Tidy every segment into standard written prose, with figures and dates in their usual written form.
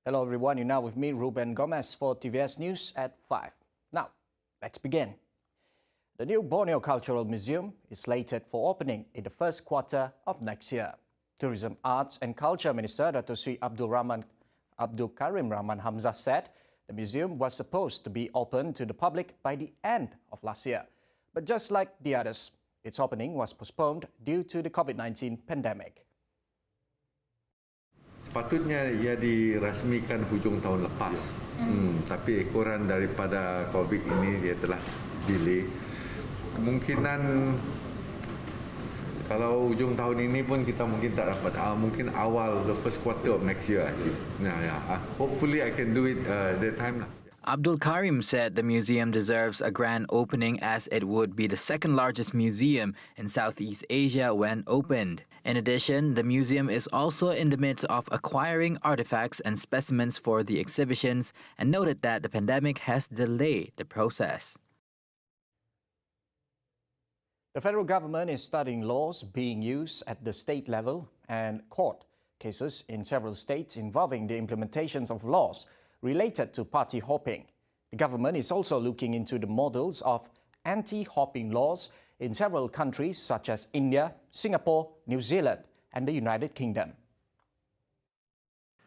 Hello everyone, you're now with me, Ruben Gomez, for TVS News at 5. Now, let's begin. The new Borneo Cultural Museum is slated for opening in the first quarter of next year. Tourism, Arts and Culture Minister Dato Sri Abdul Karim Rahman Hamzah said the museum was supposed to be open to the public by the end of last year. But just like the others, its opening was postponed due to the COVID-19 pandemic. Sepatutnya ia dirasmikan hujung tahun lepas. Tapi ekoran daripada COVID ini dia telah delay. Kemungkinan kalau hujung tahun ini pun kita mungkin tak dapat. Mungkin awal the first quarter of next year. Hopefully I can do it that time lah. Abdul Karim said the museum deserves a grand opening as it would be the second largest museum in Southeast Asia when opened. In addition, the museum is also in the midst of acquiring artifacts and specimens for the exhibitions and noted that the pandemic has delayed the process. The federal government is studying laws being used at the state level and court cases in several states involving the implementations of laws related to party hopping. The government is also looking into the models of anti-hopping laws in several countries such as India, Singapore, New Zealand and the United Kingdom.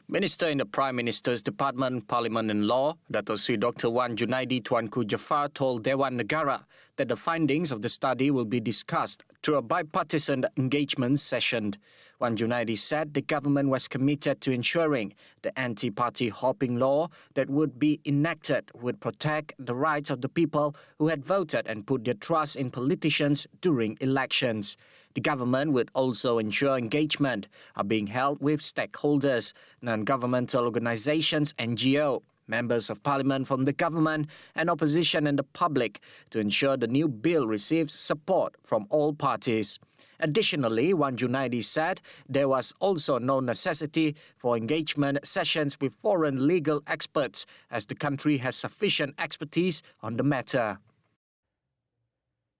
Minister in the Prime Minister's Department, Parliament and Law, Dato Sri Dr. Wan Junaidi Tuanku Jaafar told Dewan Negara that the findings of the study will be discussed through a bipartisan engagement session. Wan Junaidi said the government was committed to ensuring the anti-party hopping law that would be enacted would protect the rights of the people who had voted and put their trust in politicians during elections. The government would also ensure engagement are being held with stakeholders, non-governmental organizations, NGO, members of parliament from the government and opposition and the public to ensure the new bill receives support from all parties. Additionally, Wan Junaidi said there was also no necessity for engagement sessions with foreign legal experts as the country has sufficient expertise on the matter.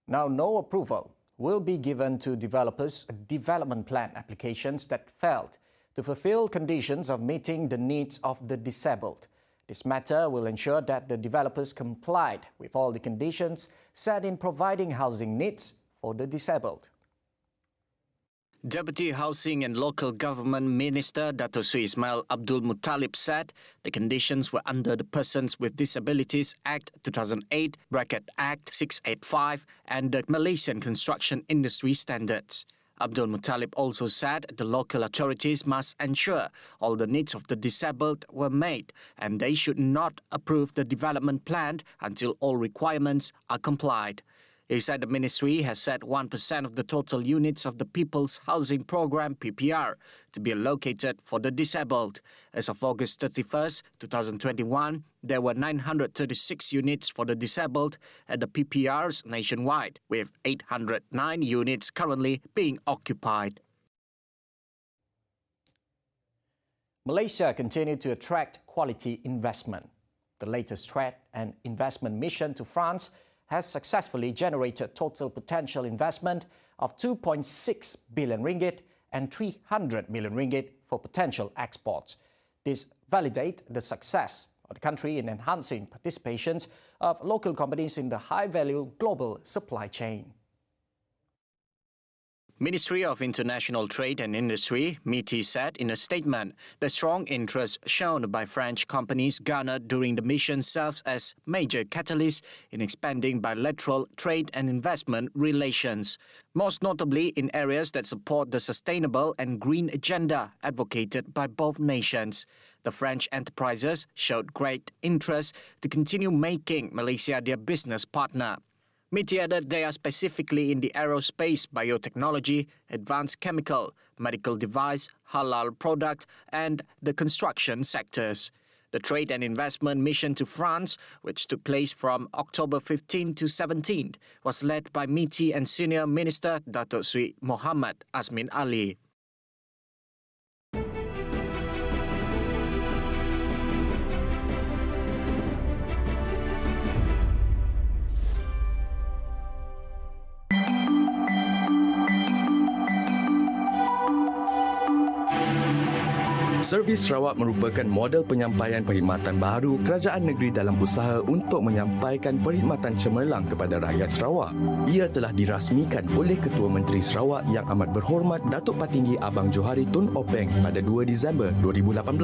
Now, no approval will be given to developers' development plan applications that failed to fulfill conditions of meeting the needs of the disabled. This matter will ensure that the developers complied with all the conditions set in providing housing needs for the disabled. Deputy Housing and Local Government Minister Dato Sri Ismail Abdul Muttalib said the conditions were under the Persons with Disabilities Act 2008, Act 685 and the Malaysian Construction Industry Standards. Abdul Muttalib also said the local authorities must ensure all the needs of the disabled were met and they should not approve the development plan until all requirements are complied. He said the ministry has set 1% of the total units of the People's Housing Programme (PPR) to be allocated for the disabled. As of August 31st, 2021, there were 936 units for the disabled at the PPRs nationwide, with 809 units currently being occupied. Malaysia continued to attract quality investment. The latest trade and investment mission to France has successfully generated total potential investment of 2.6 billion ringgit and 300 million ringgit for potential exports. This validates the success of the country in enhancing participations of local companies in the high-value global supply chain. Ministry of International Trade and Industry, MITI, said in a statement the strong interest shown by French companies garnered during the mission serves as major catalyst in expanding bilateral trade and investment relations, most notably in areas that support the sustainable and green agenda advocated by both nations. The French enterprises showed great interest to continue making Malaysia their business partner. MITI added they are specifically in the aerospace, biotechnology, advanced chemical, medical device, halal product, and the construction sectors. The trade and investment mission to France, which took place from October 15 to 17, was led by MITI and Senior Minister Dato Sri Muhammad Azmin Ali. Servis Sarawak merupakan model penyampaian perkhidmatan baru kerajaan negeri dalam usaha untuk menyampaikan perkhidmatan cemerlang kepada rakyat Sarawak. Ia telah dirasmikan oleh Ketua Menteri Sarawak Yang Amat Berhormat Datuk Patinggi Abang Johari Tun Openg pada 2 Disember 2018.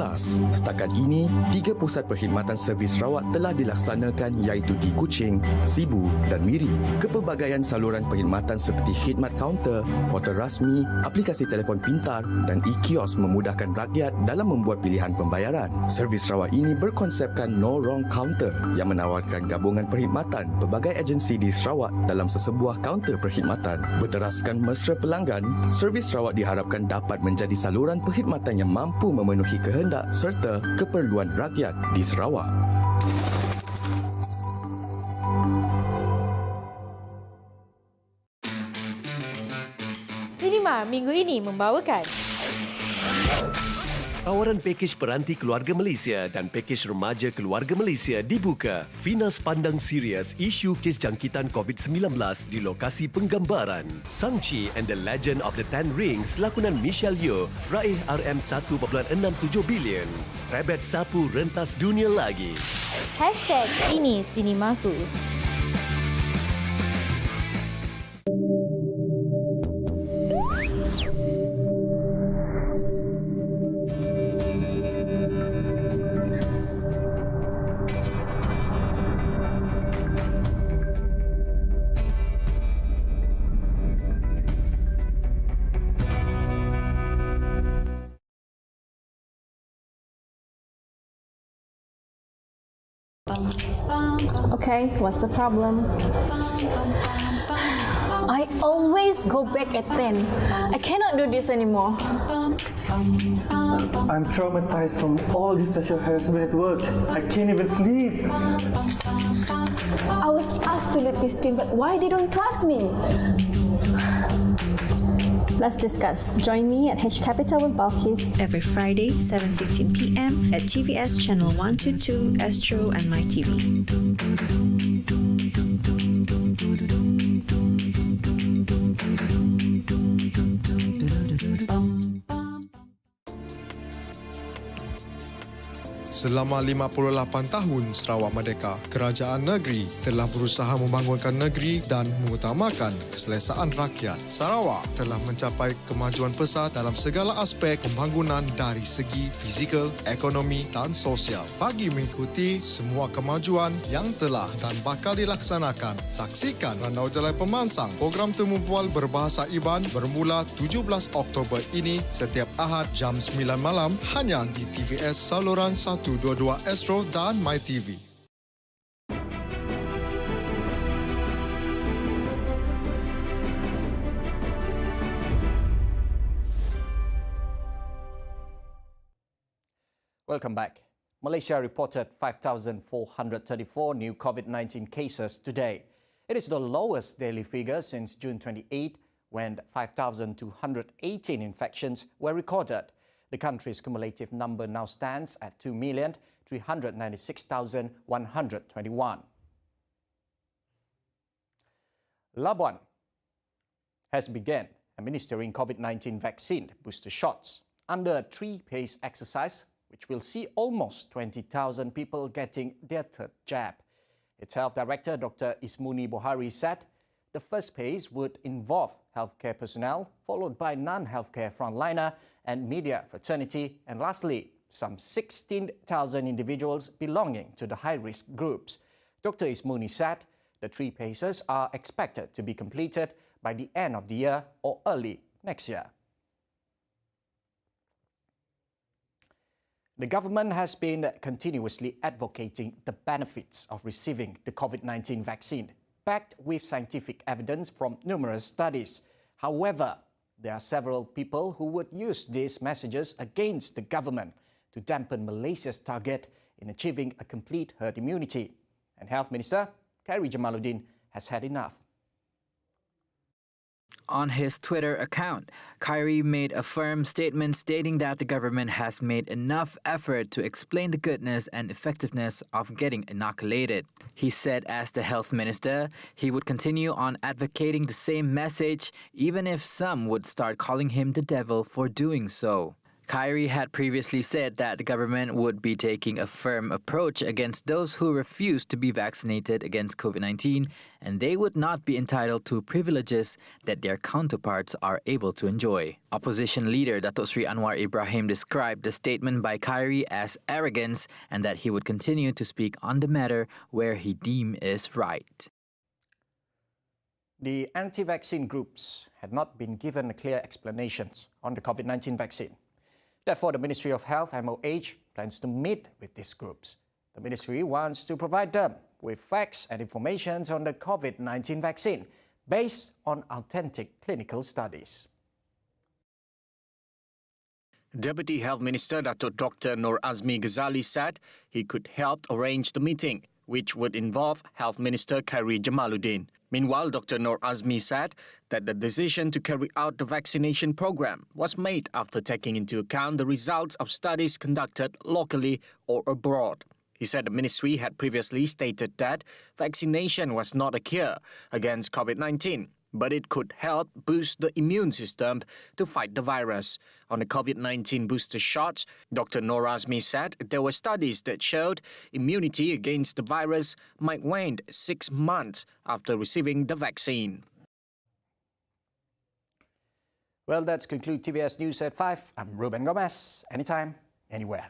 Setakat ini, 3 pusat perkhidmatan servis Sarawak telah dilaksanakan iaitu di Kuching, Sibu dan Miri. Kepelbagaian saluran perkhidmatan seperti khidmat kaunter, portal rasmi, aplikasi telefon pintar dan e-kios memudahkan rakyat dalam membuat pilihan pembayaran. Servis Sarawak ini berkonsepkan No Wrong Counter yang menawarkan gabungan perkhidmatan pelbagai agensi di Sarawak dalam sesebuah kaunter perkhidmatan. Berteraskan mesra pelanggan, servis Sarawak diharapkan dapat menjadi saluran perkhidmatan yang mampu memenuhi kehendak serta keperluan rakyat di Sarawak. Sinema minggu ini membawakan Tawaran pakej peranti keluarga Malaysia dan pakej remaja keluarga Malaysia dibuka. Finas pandang serius isu kes jangkitan COVID-19 di lokasi penggambaran. Sang-Chi and the Legend of the Ten Rings lakonan Michelle Yeoh raih RM1.67 bilion. Rabbit sapu rentas dunia lagi. #ini Sinemaku. Okay, what's the problem? I always go back at 10. I cannot do this anymore. I'm traumatized from all this sexual harassment at work. I can't even sleep. I was asked to lead this team, but why they don't trust me? Let's discuss. Join me at H Capital with Balkis every Friday, 7:15 p.m. at TVS Channel 122, Astro and My TV. Selama 58 tahun Sarawak Merdeka, kerajaan negeri telah berusaha membangunkan negeri dan mengutamakan keselesaan rakyat. Sarawak telah mencapai kemajuan pesat dalam segala aspek pembangunan dari segi fizikal, ekonomi dan sosial. Bagi mengikuti semua kemajuan yang telah dan bakal dilaksanakan, saksikan Randau Jalai Pemansang program Temu Bual berbahasa Iban bermula 17 Oktober ini setiap Ahad jam 9 malam hanya di TVS saluran 122 Astro dan My TV. Welcome back. Malaysia reported 5,434 new COVID-19 cases today. It is the lowest daily figure since June 28, when 5,218 infections were recorded. The country's cumulative number now stands at 2,396,121. LABUAN has begun administering COVID-19 vaccine booster shots under a 3-phase exercise, which will see almost 20,000 people getting their third jab. Its Health Director, Dr. Ismuni Bohari, said the first phase would involve healthcare personnel, followed by non-healthcare frontliner and media fraternity, and lastly, some 16,000 individuals belonging to the high-risk groups. Dr. Ismuni said the 3 phases are expected to be completed by the end of the year or early next year. The government has been continuously advocating the benefits of receiving the COVID-19 vaccine, backed with scientific evidence from numerous studies. However, there are several people who would use these messages against the government to dampen Malaysia's target in achieving a complete herd immunity. And Health Minister Khairi Jamaluddin has had enough. On his Twitter account, Khairi made a firm statement stating that the government has made enough effort to explain the goodness and effectiveness of getting inoculated. He said as the health minister, he would continue on advocating the same message, even if some would start calling him the devil for doing so. Khairi had previously said that the government would be taking a firm approach against those who refuse to be vaccinated against COVID-19, and they would not be entitled to privileges that their counterparts are able to enjoy. Opposition leader Datuk Seri Anwar Ibrahim described the statement by Khairi as arrogance and that he would continue to speak on the matter where he deemed is right. The anti-vaccine groups had not been given clear explanations on the COVID-19 vaccine. Therefore, the Ministry of Health, MOH, plans to meet with these groups. The ministry wants to provide them with facts and information on the COVID-19 vaccine based on authentic clinical studies. Deputy Health Minister Dr. Nur Azmi Ghazali said he could help arrange the meeting, which would involve Health Minister Khairi Jamaluddin. Meanwhile, Dr. Nur Azmi said that the decision to carry out the vaccination program was made after taking into account the results of studies conducted locally or abroad. He said the ministry had previously stated that vaccination was not a cure against COVID-19, but it could help boost the immune system to fight the virus. On the COVID-19 booster shots, Dr. Nur Azmi said there were studies that showed immunity against the virus might wane 6 months after receiving the vaccine. Well, that's conclude TVS News at 5. I'm Ruben Gomez. Anytime, anywhere.